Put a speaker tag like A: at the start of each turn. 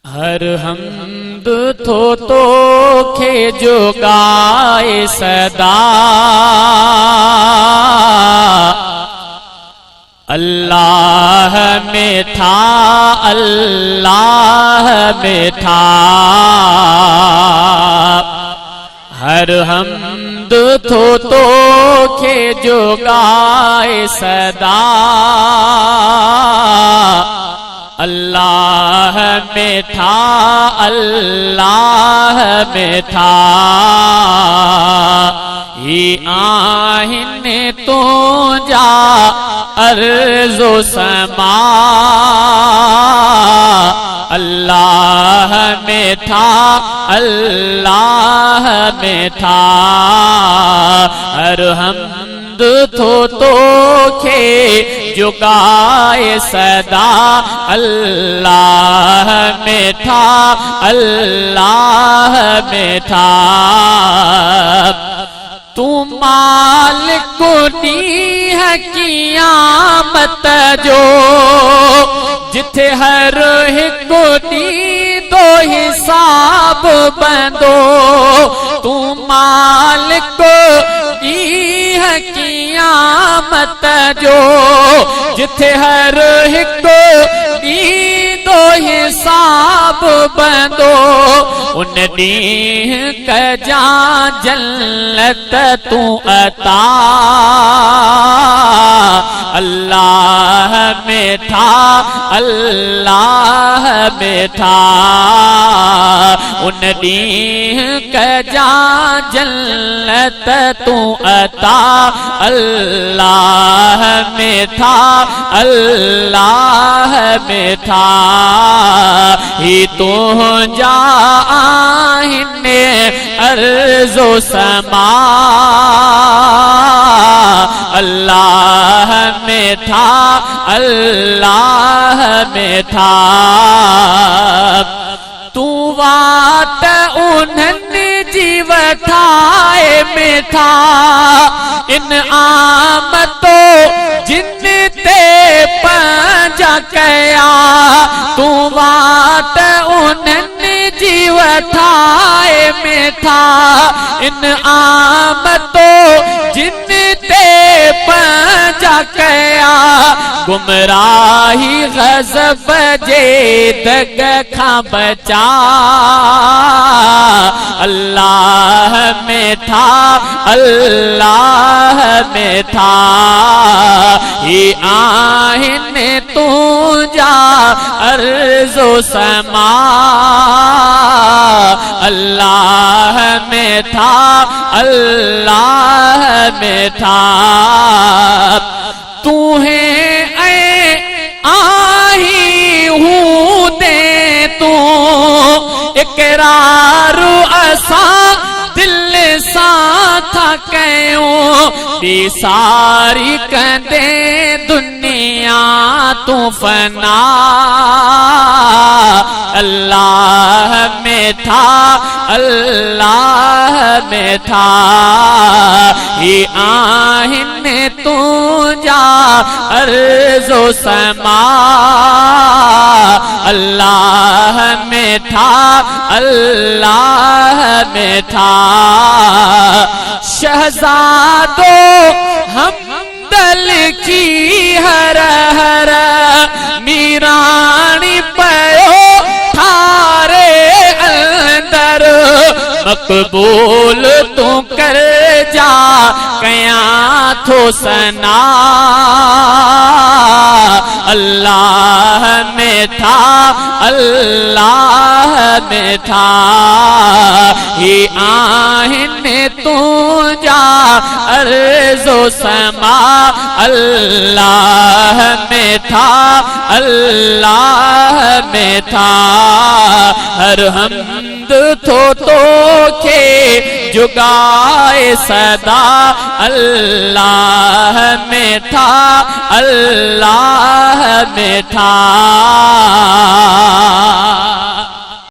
A: हर हमद तो खे जो गाए सदा अल्लाह में था, अल्लाह में था। हर हमद तो खे जो गाए सदा अल्लाह में था, अल्लाह में था। ही आहिन तो जा अर्ज़ो समा अल्लाह में था, अल्लाह में था। हर हमद तो खे जो गाए सदा अल्लाह में था, अल्लाह में था। तू मालिक दी है क़यामत जो जिथे हर हिक दी दो हिसाब बंदो। तू मालिक दी है क़यामत जो जिथे हर हिक दी दो हिसाब बंदो। उन ॾींह कजा जन्नत तू अता अल्लाह में था, अल्लाह में था। उन ॾींह कजा जन्नत तू अता अल्लाह में था, अल्लाह में था। ही तो जा आहिने अर्ज़ो समा अल्लाह में था, अल्लाह में था। तू वात उन्हनि जी वठाए में था इन आम तो जिन ते पंजा कया। तू वात उन्हनि जी वठाए में था इन आम तो जिन ते पंजा कया। गुमराही गज़ब जे दग खां बचा अल्लाह में था, अल्लाह में था। ही आहिन तू जा अर्ज़ो समा अल्लाह में था, अल्लाह में था। तू है आही हूँ दे तू इकरार असा दिल सा था कयूं। दी सारी कंदे दुनिया तू फना अल्लाह में था, अल्लाह में था। ही आहिन तू जा अर्ज़ो समा अल्लाह में था, अल्लाह में था। शहजादो हमदल की हर हर मीरानी पयो थारे अंदर मकबूल तू कर जा कया थो सना अल्लाह में था, अल्लाह में था। ही आहिन तू जा अर्ज़ो समा अल्लाह में था, अल्लाह में था। हर हमद तो खे जो गाए सदा अल्लाह में था, अल्लाह में था।